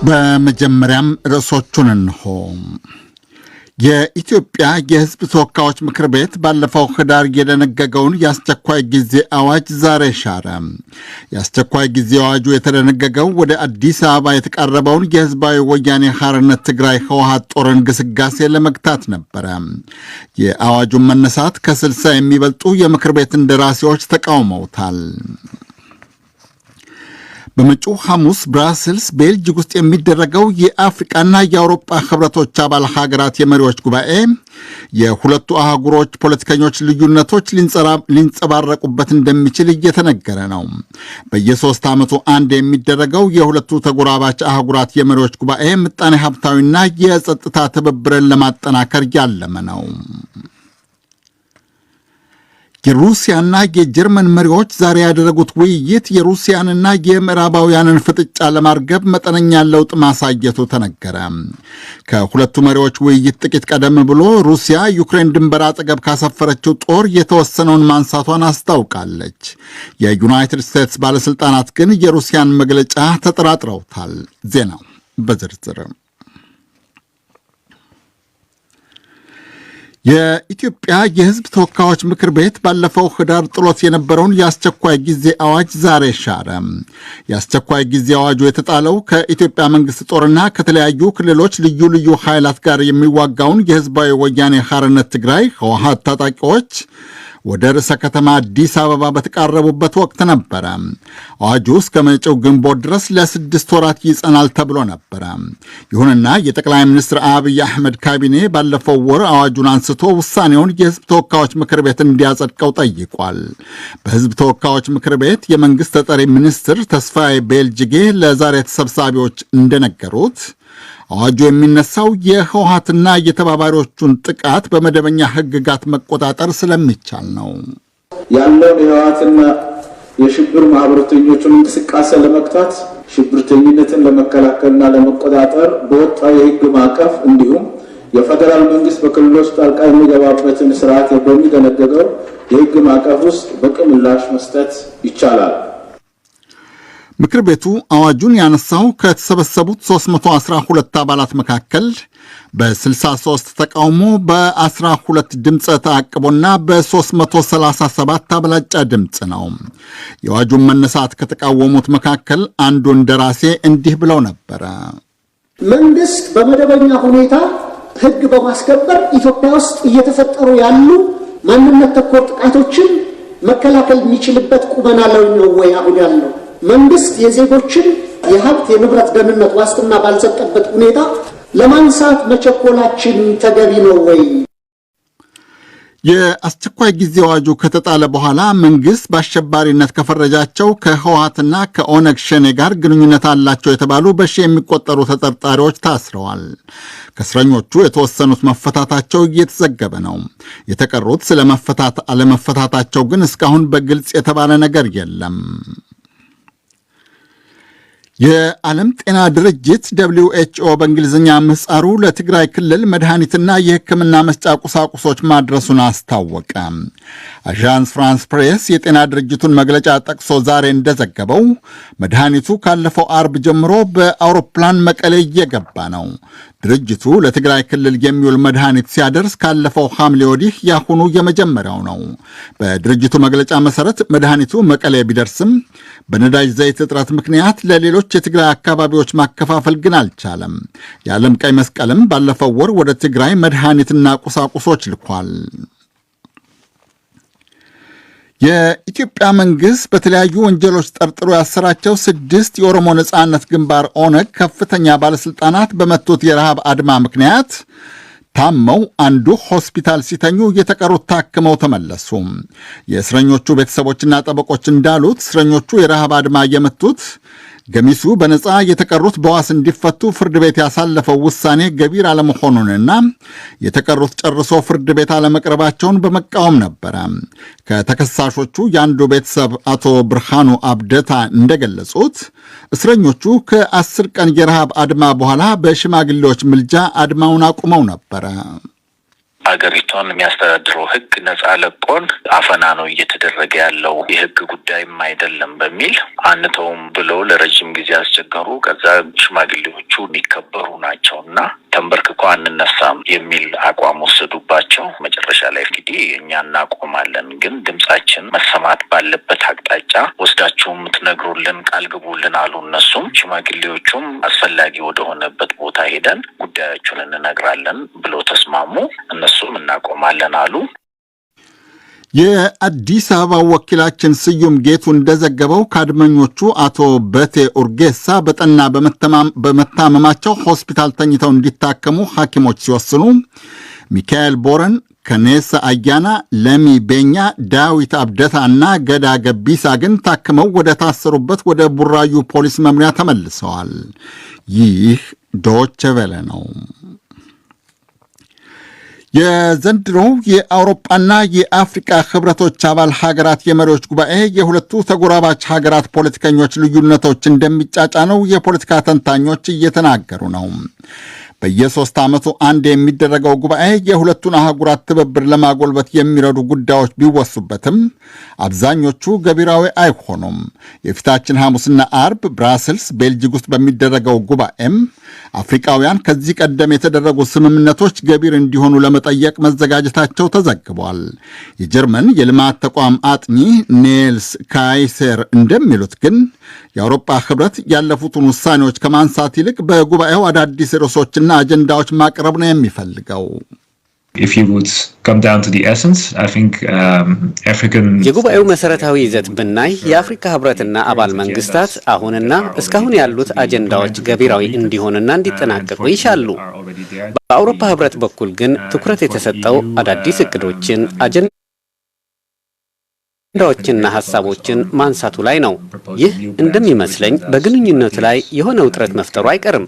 በመጀመሪያም ርዕሶቹን እንሆ። የኢትዮጵያ የሕዝብ ተወካዮች ምክር ቤት ባለፈው ህዳር የደነገገውን የአስቸኳይ ጊዜ አዋጅ ዛሬ ሻረ። የአስቸኳይ ጊዜ አዋጁ የተደነገገው ወደ አዲስ አበባ የተቃረበውን የህዝባዊ ወያኔ ሓርነት ትግራይ ህወሓት ጦርን ግስጋሴ ለመግታት ነበረ። የአዋጁን መነሳት ከ60 የሚበልጡ የምክር ቤት እንደራሴዎች ተቃውመውታል። በመጪው ሐሙስ ብራስልስ ቤልጅግ ውስጥ የሚደረገው የአፍሪቃና የአውሮፓ ህብረቶች አባል ሀገራት የመሪዎች ጉባኤ የሁለቱ አህጉሮች ፖለቲከኞች ልዩነቶች ሊንጸባረቁበት እንደሚችል እየተነገረ ነው። በየሶስት ዓመቱ አንድ የሚደረገው የሁለቱ ተጎራባች አህጉራት የመሪዎች ጉባኤ ምጣኔ ሀብታዊና የጸጥታ ትብብርን ለማጠናከር ያለመ ነው። የሩሲያና የጀርመን መሪዎች ዛሬ ያደረጉት ውይይት የሩሲያንና የምዕራባውያንን ፍጥጫ ለማርገብ መጠነኛ ለውጥ ማሳየቱ ተነገረ። ከሁለቱ መሪዎች ውይይት ጥቂት ቀደም ብሎ ሩሲያ ዩክሬን ድንበር አጠገብ ካሰፈረችው ጦር የተወሰነውን ማንሳቷን አስታውቃለች። የዩናይትድ ስቴትስ ባለሥልጣናት ግን የሩሲያን መግለጫ ተጠራጥረውታል። ዜናው በዝርዝር የኢትዮጵያ የሕዝብ ተወካዮች ምክር ቤት ባለፈው ህዳር ጥሎት የነበረውን የአስቸኳይ ጊዜ አዋጅ ዛሬ ሻረ። የአስቸኳይ ጊዜ አዋጁ የተጣለው ከኢትዮጵያ መንግሥት ጦርና ከተለያዩ ክልሎች ልዩ ልዩ ኃይላት ጋር የሚዋጋውን የህዝባዊ ወያኔ ሓርነት ትግራይ ህወሓት ታጣቂዎች ወደ ርዕሰ ከተማ አዲስ አበባ በተቃረቡበት ወቅት ነበረ። አዋጁ እስከ መጪው ግንቦት ድረስ ለ6 ወራት ይጸናል ተብሎ ነበረ። ይሁንና የጠቅላይ ሚኒስትር አብይ አህመድ ካቢኔ ባለፈው ወር አዋጁን አንስቶ ውሳኔውን የህዝብ ተወካዮች ምክር ቤት እንዲያጸድቀው ጠይቋል። በህዝብ ተወካዮች ምክር ቤት የመንግሥት ተጠሪ ሚኒስትር ተስፋዬ ቤልጅጌ ለዛሬ ተሰብሳቢዎች እንደነገሩት አዋጁ የሚነሳው የህወሓትና የተባባሪዎቹን ጥቃት በመደበኛ ህግጋት መቆጣጠር ስለሚቻል ነው። ያለውን የህወሓትና የሽብር ማህበረተኞቹን እንቅስቃሴ ለመግታት ሽብርተኝነትን ለመከላከልና ለመቆጣጠር በወጣው የህግ ማዕቀፍ እንዲሁም የፌዴራል መንግስት በክልሎች ጣልቃ የሚገባበትን ስርዓት በሚደነገገው የህግ ማዕቀፍ ውስጥ በቂ ምላሽ መስጠት ይቻላል። ምክር ቤቱ አዋጁን ያነሳው ከተሰበሰቡት 312 አባላት መካከል በ63 ተቃውሞ በ12 ድምፀ ተአቅቦና በ337 አብላጫ ድምፅ ነው። የአዋጁን መነሳት ከተቃወሙት መካከል አንዱ እንደራሴ እንዲህ ብለው ነበረ። መንግስት በመደበኛ ሁኔታ ህግ በማስከበር ኢትዮጵያ ውስጥ እየተፈጠሩ ያሉ ማንነት ተኮር ጥቃቶችን መከላከል የሚችልበት ቁመና ላይ ነው ወይ አሁን ያለው? መንግስት የዜጎችን የሀብት የንብረት ደህንነት ዋስትና ባልሰጠበት ሁኔታ ለማንሳት መቸኮላችን ተገቢ ነው ወይ? የአስቸኳይ ጊዜ አዋጁ ከተጣለ በኋላ መንግስት በአሸባሪነት ከፈረጃቸው ከህወሓትና ከኦነግ ሸኔ ጋር ግንኙነት አላቸው የተባሉ በሺ የሚቆጠሩ ተጠርጣሪዎች ታስረዋል። ከእስረኞቹ የተወሰኑት መፈታታቸው እየተዘገበ ነው። የተቀሩት ስለ መፈታት አለመፈታታቸው ግን እስካሁን በግልጽ የተባለ ነገር የለም። የዓለም ጤና ድርጅት WHO በእንግሊዝኛ ምህጻሩ ለትግራይ ክልል መድኃኒትና የሕክምና መስጫ ቁሳቁሶች ማድረሱን አስታወቀ። አዣንስ ፍራንስ ፕሬስ የጤና ድርጅቱን መግለጫ ጠቅሶ ዛሬ እንደዘገበው መድኃኒቱ ካለፈው አርብ ጀምሮ በአውሮፕላን መቀሌ እየገባ ነው። ድርጅቱ ለትግራይ ክልል የሚውል መድኃኒት ሲያደርስ ካለፈው ሐምሌ ወዲህ ያሁኑ የመጀመሪያው ነው። በድርጅቱ መግለጫ መሠረት መድኃኒቱ መቀሌ ቢደርስም በነዳጅ ዘይት እጥረት ምክንያት ለሌሎች የትግራይ አካባቢዎች ማከፋፈል ግን አልቻለም። የዓለም ቀይ መስቀልም ባለፈው ወር ወደ ትግራይ መድኃኒትና ቁሳቁሶች ልኳል። የኢትዮጵያ መንግሥት በተለያዩ ወንጀሎች ጠርጥሮ ያሰራቸው 6 የኦሮሞ ነጻነት ግንባር ኦነግ ከፍተኛ ባለሥልጣናት በመቱት የረሃብ አድማ ምክንያት ታመው አንዱ ሆስፒታል ሲተኙ የተቀሩት ታክመው ተመለሱ። የእስረኞቹ ቤተሰቦችና ጠበቆች እንዳሉት እስረኞቹ የረሃብ አድማ የመቱት ገሚሱ በነፃ የተቀሩት በዋስ እንዲፈቱ ፍርድ ቤት ያሳለፈው ውሳኔ ገቢር አለመሆኑንና የተቀሩት ጨርሶ ፍርድ ቤት አለመቅረባቸውን በመቃወም ነበረ። ከተከሳሾቹ የአንዱ ቤተሰብ አቶ ብርሃኑ አብደታ እንደገለጹት እስረኞቹ ከ10 ቀን የረሃብ አድማ በኋላ በሽማግሌዎች ምልጃ አድማውን አቁመው ነበረ። አገሪቷን የሚያስተዳድረው ህግ ነጻ ለቆን አፈና ነው እየተደረገ ያለው የህግ ጉዳይም አይደለም በሚል አንተውም ብለው ለረጅም ጊዜ አስቸገሩ። ከዛ ሽማግሌዎቹ የሚከበሩ ናቸውና ተንበርክኮ አንነሳም የሚል አቋም ወሰዱባቸው። መጨረሻ ላይ እንግዲህ እኛ እናቆማለን፣ ግን ድምጻችን መሰማት ባለበት አቅጣጫ ወስዳችሁ ምትነግሩልን ቃል ግቡልን አሉ። እነሱም ሽማግሌዎቹም አስፈላጊ ወደሆነበት ቦታ ሄደን ጉዳያችሁን እንነግራለን ብሎ ተስማሙ። እነሱም እናቆማለን አሉ። የአዲስ አበባ ወኪላችን ስዩም ጌቱ እንደዘገበው ከአድመኞቹ አቶ በቴ ኡርጌሳ በጠና በመታመማቸው ሆስፒታል ተኝተው እንዲታከሙ ሐኪሞች ሲወስኑ ሚካኤል ቦረን፣ ከኔሳ አያና፣ ለሚ ቤኛ፣ ዳዊት አብደታ እና ገዳ ገቢሳ ግን ታክመው ወደ ታሰሩበት ወደ ቡራዩ ፖሊስ መምሪያ ተመልሰዋል። ይህ ዶቼ ቬለ ነው። የዘንድሮው የአውሮፓና የአፍሪካ ህብረቶች አባል ሀገራት የመሪዎች ጉባኤ የሁለቱ ተጎራባች ሀገራት ፖለቲከኞች ልዩነቶች እንደሚጫጫነው የፖለቲካ ተንታኞች እየተናገሩ ነው። በየ3 ዓመቱ አንድ የሚደረገው ጉባኤ የሁለቱን አህጉራት ትብብር ለማጎልበት የሚረዱ ጉዳዮች ቢወሱበትም አብዛኞቹ ገቢራዊ አይሆኑም። የፊታችን ሐሙስና አርብ ብራስልስ ቤልጂክ ውስጥ በሚደረገው ጉባኤም አፍሪካውያን ከዚህ ቀደም የተደረጉ ስምምነቶች ገቢር እንዲሆኑ ለመጠየቅ መዘጋጀታቸው ተዘግቧል። የጀርመን የልማት ተቋም አጥኚ ኔልስ ካይሴር እንደሚሉት ግን የአውሮፓ ህብረት ያለፉትን ውሳኔዎች ከማንሳት ይልቅ በጉባኤው አዳዲስ ርዕሶችና አጀንዳዎች ማቅረብ ነው የሚፈልገው። የጉባኤው መሰረታዊ ይዘት ብናይ የአፍሪካ ህብረትና አባል መንግስታት አሁንና እስካሁን ያሉት አጀንዳዎች ገቢራዊ እንዲሆንና እንዲጠናቀቁ ይሻሉ። በአውሮፓ ህብረት በኩል ግን ትኩረት የተሰጠው አዳዲስ እቅዶችን፣ አጀንዳዎችና ሀሳቦችን ማንሳቱ ላይ ነው። ይህ እንደሚመስለኝ በግንኙነቱ ላይ የሆነ ውጥረት መፍጠሩ አይቀርም።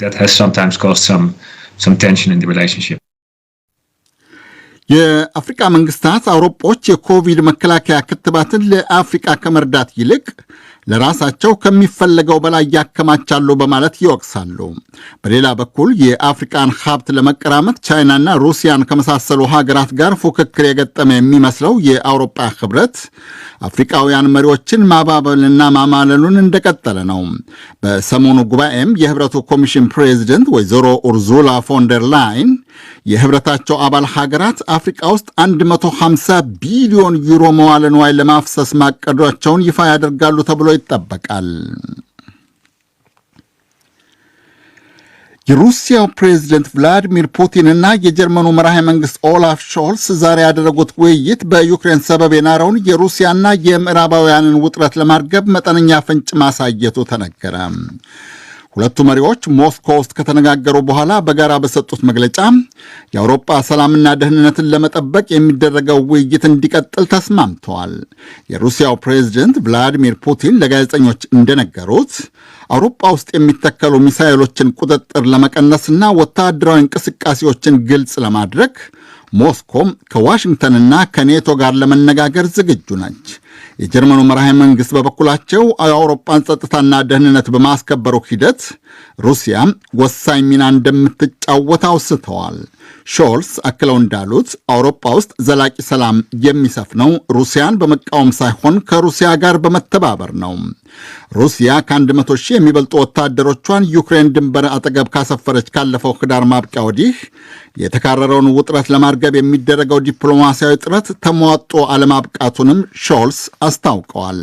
የአፍሪካ መንግስታት አውሮጶች የኮቪድ መከላከያ ክትባትን ለአፍሪካ ከመርዳት ይልቅ ለራሳቸው ከሚፈለገው በላይ ያከማቻሉ በማለት ይወቅሳሉ። በሌላ በኩል የአፍሪካን ሀብት ለመቀራመት ቻይናና ሩሲያን ከመሳሰሉ ሀገራት ጋር ፉክክር የገጠመ የሚመስለው የአውሮፓ ህብረት አፍሪካውያን መሪዎችን ማባበልና ማማለሉን እንደቀጠለ ነው። በሰሞኑ ጉባኤም የህብረቱ ኮሚሽን ፕሬዚደንት ወይዘሮ ኡርዙላ ፎንደር ላይን የህብረታቸው አባል ሀገራት አፍሪካ ውስጥ 150 ቢሊዮን ዩሮ መዋለ ንዋይ ለማፍሰስ ማቀዳቸውን ይፋ ያደርጋሉ ተብሎ ይጠበቃል። የሩሲያው ፕሬዝደንት ቭላዲሚር ፑቲንና የጀርመኑ መራሄ መንግስት ኦላፍ ሾልስ ዛሬ ያደረጉት ውይይት በዩክሬን ሰበብ የናረውን የሩሲያና የምዕራባውያንን ውጥረት ለማርገብ መጠነኛ ፍንጭ ማሳየቱ ተነገረ። ሁለቱ መሪዎች ሞስኮ ውስጥ ከተነጋገሩ በኋላ በጋራ በሰጡት መግለጫ የአውሮፓ ሰላምና ደህንነትን ለመጠበቅ የሚደረገው ውይይት እንዲቀጥል ተስማምተዋል። የሩሲያው ፕሬዝደንት ቭላዲሚር ፑቲን ለጋዜጠኞች እንደነገሩት አውሮፓ ውስጥ የሚተከሉ ሚሳኤሎችን ቁጥጥር ለመቀነስና ወታደራዊ እንቅስቃሴዎችን ግልጽ ለማድረግ ሞስኮም ከዋሽንግተንና ከኔቶ ጋር ለመነጋገር ዝግጁ ነች። የጀርመኑ መራሄ መንግስት በበኩላቸው የአውሮፓን ጸጥታና ደህንነት በማስከበሩ ሂደት ሩሲያ ወሳኝ ሚና እንደምትጫወት አውስተዋል። ሾልስ አክለው እንዳሉት አውሮፓ ውስጥ ዘላቂ ሰላም የሚሰፍነው ሩሲያን በመቃወም ሳይሆን ከሩሲያ ጋር በመተባበር ነው። ሩሲያ ከ100 ሺህ የሚበልጡ ወታደሮቿን ዩክሬን ድንበር አጠገብ ካሰፈረች ካለፈው ህዳር ማብቂያ ወዲህ የተካረረውን ውጥረት ለማርገብ የሚደረገው ዲፕሎማሲያዊ ጥረት ተሟጦ አለማብቃቱንም ሾልስ አስታውቀዋል።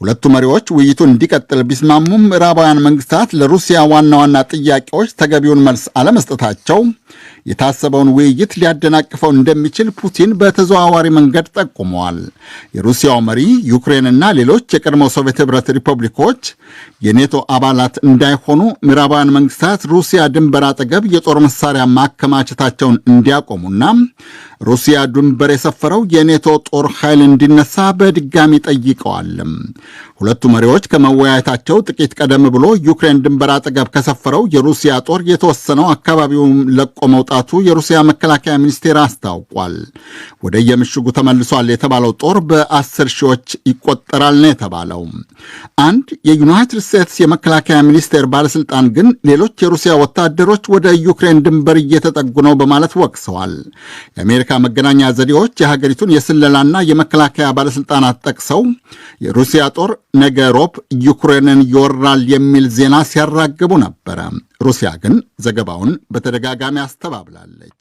ሁለቱ መሪዎች ውይይቱ እንዲቀጥል ቢስማሙም ምዕራባውያን መንግስታት ለሩሲያ ዋና ዋና ጥያቄዎች ተገቢውን መልስ አለመስጠታቸው የታሰበውን ውይይት ሊያደናቅፈው እንደሚችል ፑቲን በተዘዋዋሪ መንገድ ጠቁመዋል። የሩሲያው መሪ ዩክሬንና ሌሎች የቀድሞ ሶቪየት ህብረት ሪፐብሊኮች የኔቶ አባላት እንዳይሆኑ ምዕራባውያን መንግስታት ሩሲያ ድንበር አጠገብ የጦር መሳሪያ ማከማቸታቸውን እንዲያቆሙና ሩሲያ ድንበር የሰፈረው የኔቶ ጦር ኃይል እንዲነሳ በድጋሚ ጠይቀዋል። ሁለቱ መሪዎች ከመወያየታቸው ጥቂት ቀደም ብሎ ዩክሬን ድንበር አጠገብ ከሰፈረው የሩሲያ ጦር የተወሰነው አካባቢውን ለቆ መውጣት መውጣቱ የሩሲያ መከላከያ ሚኒስቴር አስታውቋል። ወደ የምሽጉ ተመልሷል የተባለው ጦር በ10 ሺዎች ይቆጠራል ነው የተባለው። አንድ የዩናይትድ ስቴትስ የመከላከያ ሚኒስቴር ባለስልጣን ግን ሌሎች የሩሲያ ወታደሮች ወደ ዩክሬን ድንበር እየተጠጉ ነው በማለት ወቅሰዋል። የአሜሪካ መገናኛ ዘዴዎች የሀገሪቱን የስለላና የመከላከያ ባለስልጣናት ጠቅሰው የሩሲያ ጦር ነገ ሮብ ዩክሬንን ይወራል የሚል ዜና ሲያራግቡ ነበረ። ሩሲያ ግን ዘገባውን በተደጋጋሚ አስተባብላለች።